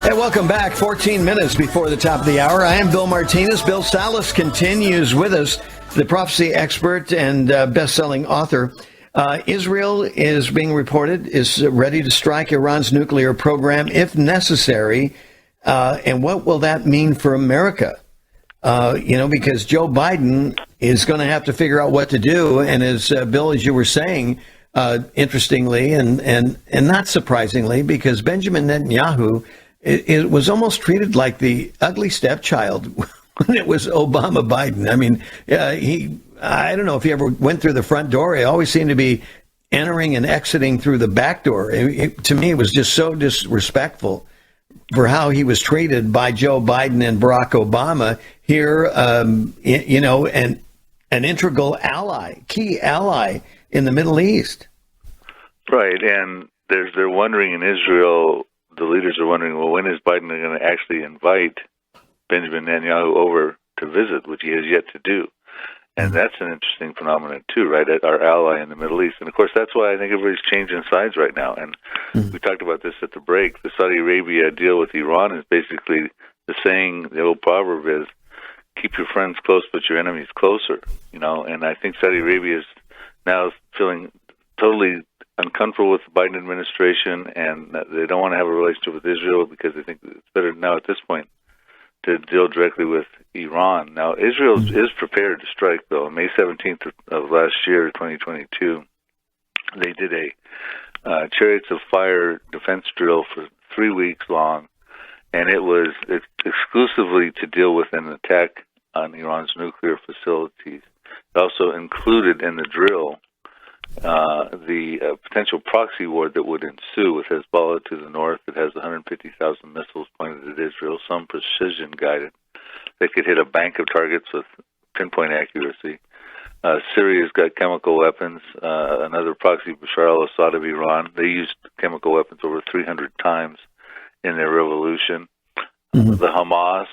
Hey, welcome back. 14 minutes before the top of the hour. I am Bill Martinez. Bill Salus continues with us, the prophecy expert and best-selling author. Israel is being reported is ready to strike Iran's nuclear program if necessary. And what will that mean for America? Because Joe Biden is going to have to figure out what to do. And as Bill, as you were saying, interestingly and not surprisingly, because Benjamin Netanyahu it was almost treated like the ugly stepchild when it was Obama Biden. I mean, I don't know if he ever went through the front door. He always seemed to be entering and exiting through the back door. To me, it was just so disrespectful for how he was treated by Joe Biden and Barack Obama here, an integral ally, key ally in the Middle East. Right, and they're wondering in Israel, the leaders are wondering, well, when is Biden going to actually invite Benjamin Netanyahu over to visit, which he has yet to do? And that's an interesting phenomenon, too, right, at our ally in the Middle East. And, of course, that's why I think everybody's changing sides right now. And we talked about this at the break. The Saudi Arabia deal with Iran is basically the saying, the old proverb is, keep your friends close but your enemies closer, And I think Saudi Arabia is now feeling totally uncomfortable with the Biden administration, and they don't want to have a relationship with Israel because they think it's better now at this point to deal directly with Iran. Now, Israel is prepared to strike, though. On May 17th of last year, 2022, they did a Chariots of Fire defense drill for 3 weeks long, and it was exclusively to deal with an attack on Iran's nuclear facilities. It also included in the drill the potential proxy war that would ensue with Hezbollah to the north. It has 150,000 missiles pointed at Israel, some precision guided. They could hit a bank of targets with pinpoint accuracy. Syria's got chemical weapons. Another proxy, Bashar al-Assad of Iran. They used chemical weapons over 300 times in their revolution. The Hamas,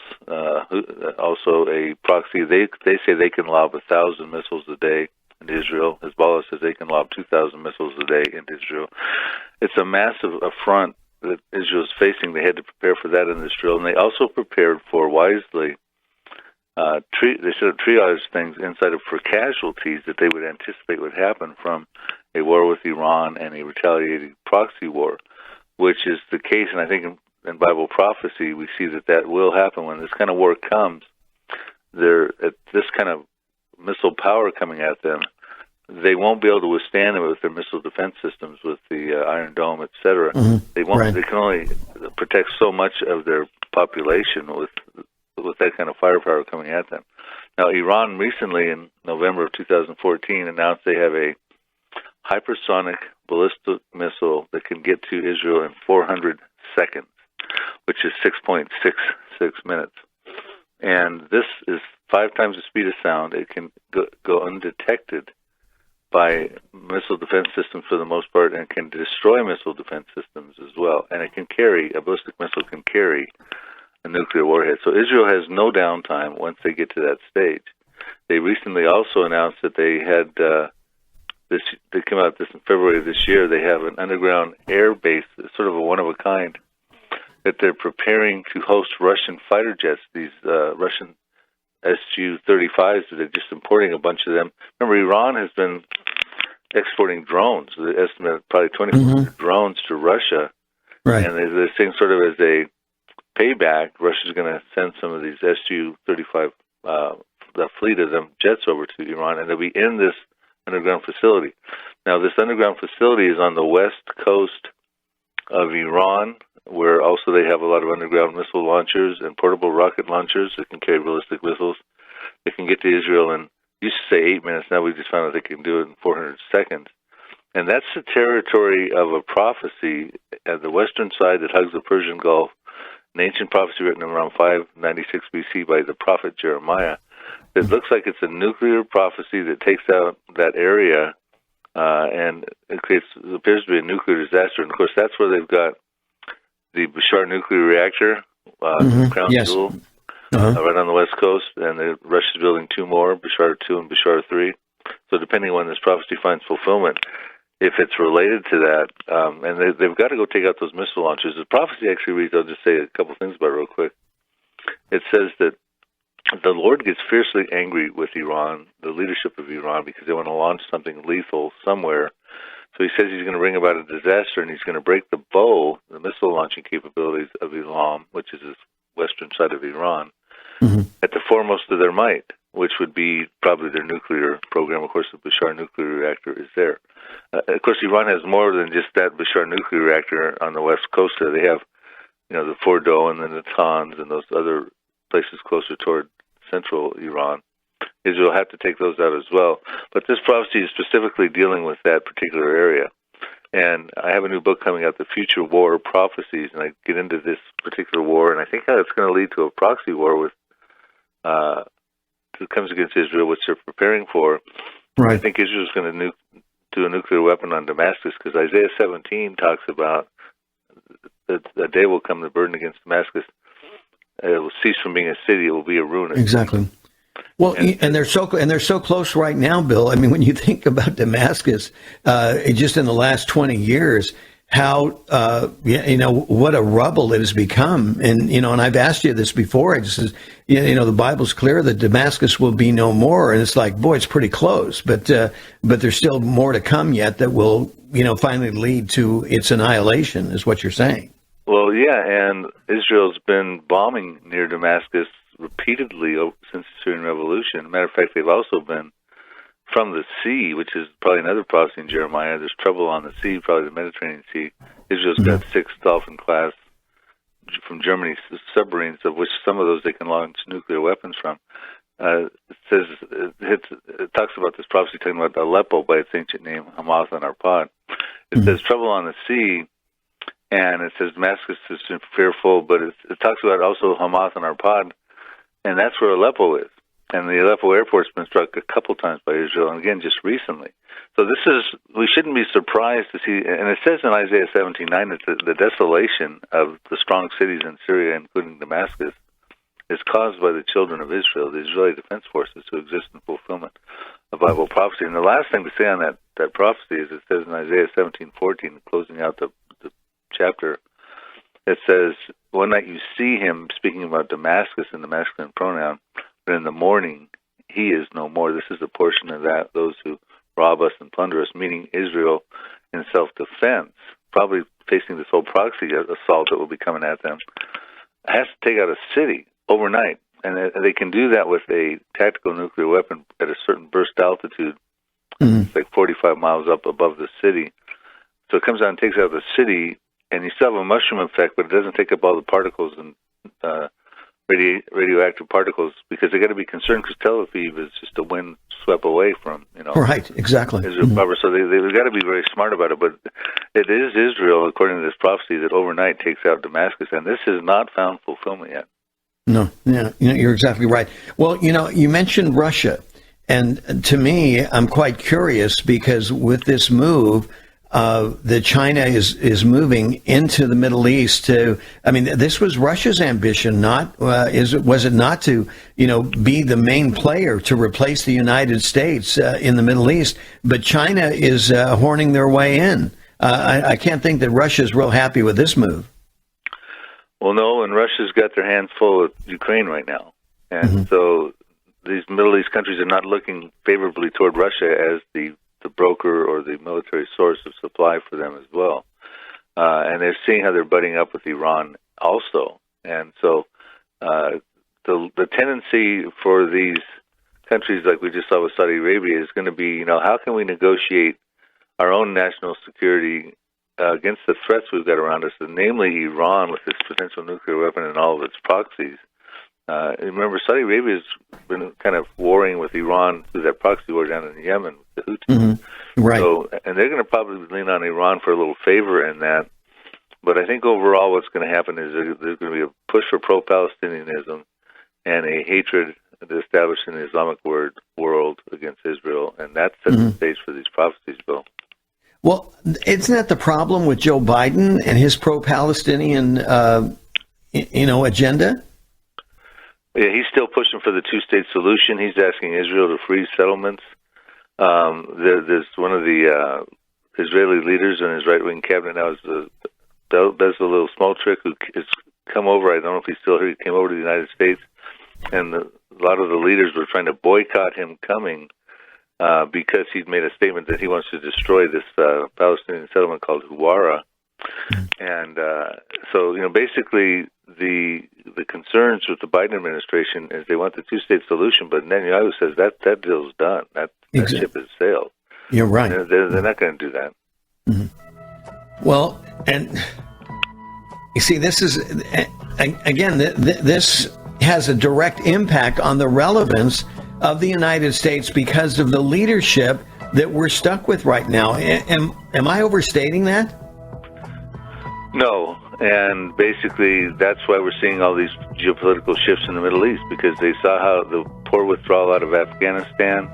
also a proxy. They say they can lob 1,000 missiles a day into Israel. Hezbollah says they can lob 2,000 missiles a day into Israel. It's a massive affront that Israel is facing. They had to prepare for that in this drill, and they also prepared for wisely. They should have triaged things inside of for casualties that they would anticipate would happen from a war with Iran and a retaliating proxy war, which is the case. And I think in Bible prophecy we see that will happen when this kind of war comes. At this kind of missile power coming at them, they won't be able to withstand it with their missile defense systems, with the Iron Dome, etc. They won't. Right. They can only protect so much of their population with that kind of firepower coming at them. Now, Iran recently, in November of 2014, announced they have a hypersonic ballistic missile that can get to Israel in 400 seconds, which is 6.66 minutes. And this is 5 times the speed of sound. It can go undetected by missile defense systems for the most part, and can destroy missile defense systems as well. And a ballistic missile can carry a nuclear warhead. So Israel has no downtime once they get to that stage. They recently also announced that they had they came out this in February of this year. They have an underground air base, sort of a one-of-a-kind, that they're preparing to host Russian fighter jets, these Russian Su-35s, that they're just importing a bunch of them. Remember, Iran has been exporting drones. They estimate probably 2,400 drones to Russia. Right. And they're saying sort of as a payback, Russia's going to send some of these Su-35, the fleet of them, jets over to Iran, and they'll be in this underground facility. Now, this underground facility is on the west coast of Iran, where also they have a lot of underground missile launchers and portable rocket launchers that can carry ballistic missiles. They can get to Israel in, used to say 8 minutes, now we just found out they can do it in 400 seconds. And that's the territory of a prophecy at the western side that hugs the Persian Gulf, an ancient prophecy written around 596 BC by the prophet Jeremiah. It looks like it's a nuclear prophecy that takes out that area, and it appears to be a nuclear disaster. And, of course, that's where they've got the Bashar nuclear reactor, Crown Jewel, right on the west coast, and Russia's building 2 more, Bashar 2 and Bashar 3. So depending on when this prophecy finds fulfillment, if it's related to that, and they've got to go take out those missile launchers. The prophecy actually reads, I'll just say a couple things about it real quick. It says that the Lord gets fiercely angry with Iran, the leadership of Iran, because they want to launch something lethal somewhere. So he says he's going to bring about a disaster, and he's going to break the bow, the missile launching capabilities of Islam, which is the western side of Iran, at the foremost of their might, which would be probably their nuclear program. Of course, the Bashar nuclear reactor is there. Of course, Iran has more than just that Bashar nuclear reactor on the west coast there. They have, the Fordow and the Natanz and those other places closer toward central Iran. Israel had to take those out as well. But this prophecy is specifically dealing with that particular area. And I have a new book coming out, The Future War Prophecies, and I get into this particular war, and I think how it's going to lead to a proxy war with that comes against Israel, which they're preparing for. Right. I think Israel's going to do a nuclear weapon on Damascus, because Isaiah 17 talks about that a day will come, the burden against Damascus. It will cease from being a city; it will be a ruin. Exactly. Well, and they're so close right now, Bill. I mean, when you think about Damascus, just in the last 20 years, how what a rubble it has become. And and I've asked you this before. I just says, the Bible's clear that Damascus will be no more, and it's like, boy, it's pretty close. But there's still more to come yet that will finally lead to its annihilation, is what you're saying. Well, yeah, and Israel's been bombing near Damascus repeatedly since the Syrian Revolution. Matter of fact, they've also been from the sea, which is probably another prophecy in Jeremiah. There's trouble on the sea, probably the Mediterranean Sea. Israel's got 6 Dolphin-class from Germany submarines, of which some of those they can launch nuclear weapons from. It talks about this prophecy talking about Aleppo by its ancient name, Hamath and Arpad. It says trouble on the sea, and it says Damascus is fearful, but it talks about also Hamath and Arpad, and that's where Aleppo is. And the Aleppo airport's been struck a couple times by Israel, and again, just recently. So we shouldn't be surprised to see, and it says in Isaiah 17:9 that the desolation of the strong cities in Syria, including Damascus, is caused by the children of Israel, the Israeli defense forces, who exist in fulfillment of Bible prophecy. And the last thing to say on that prophecy is it says in Isaiah 17:14, closing out the chapter, it says, one night you see him, speaking about Damascus in the masculine pronoun, but in the morning he is no more. This is a portion of that, those who rob us and plunder us, meaning Israel in self-defense, probably facing this whole proxy assault that will be coming at them, has to take out a city overnight. And they can do that with a tactical nuclear weapon at a certain burst altitude. It's like 45 miles up above the city. So it comes out and takes out the city, and you still have a mushroom effect, but it doesn't take up all the particles and radioactive particles, because they got to be concerned, because Tel Aviv is just a wind swept away from, Right, exactly. Israel proper. So they've got to be very smart about it. But it is Israel, according to this prophecy, that overnight takes out Damascus, and this has not found fulfillment yet. No, yeah, you're exactly right. Well, you mentioned Russia, and to me, I'm quite curious, because with this move, that China is moving into the Middle East this was Russia's ambition, was it not to, be the main player to replace the United States in the Middle East, but China is horning their way in. I can't think that Russia's real happy with this move. Well, no, and Russia's got their hands full with Ukraine right now. And so these Middle East countries are not looking favorably toward Russia as the broker or the military source of supply for them as well. And they're seeing how they're butting up with Iran also. And so the tendency for these countries, like we just saw with Saudi Arabia, is going to be, how can we negotiate our own national security against the threats we've got around us, and namely Iran with its potential nuclear weapon and all of its proxies. Remember, Saudi Arabia has been kind of warring with Iran through that proxy war down in Yemen with the Houthis. Right. So, and they're going to probably lean on Iran for a little favor in that. But I think overall what's going to happen is there's going to be a push for pro-Palestinianism and a hatred established in the Islamic world against Israel, and that sets the stage for these prophecies, Bill. Well, isn't that the problem with Joe Biden and his pro-Palestinian, agenda? Yeah, he's still pushing for the two-state solution. He's asking Israel to freeze settlements. There's one of the Israeli leaders and his right-wing cabinet now is Bezalel Smotrich, who has come over. I don't know if he's still here. He came over to the United States, and a lot of the leaders were trying to boycott him coming because he'd made a statement that he wants to destroy this Palestinian settlement called Huwara. And so, basically the concerns with the Biden administration is they want the two-state solution, but Netanyahu says that deal's done. That ship has sailed. You're right. They're not going to do that. Mm-hmm. Well, and you see, this is, again, this has a direct impact on the relevance of the United States because of the leadership that we're stuck with right now. Am I overstating that? No, and basically that's why we're seeing all these geopolitical shifts in the Middle East, because they saw how the poor withdrawal out of Afghanistan,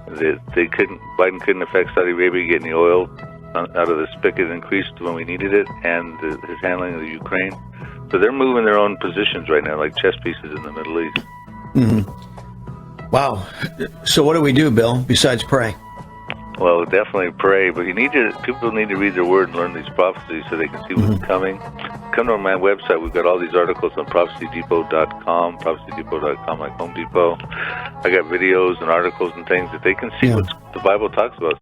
Biden couldn't affect Saudi Arabia getting the oil out of the spigot increased when we needed it, and his handling of the Ukraine. So they're moving their own positions right now, like chess pieces in the Middle East. Mm-hmm. Wow. So what do we do, Bill, besides pray? Well, definitely pray, but people need to read their word and learn these prophecies so they can see what's coming. Come to my website. We've got all these articles on prophecydepot.com, prophecydepot.com, like Home Depot. I got videos and articles and things that they can see what the Bible talks about.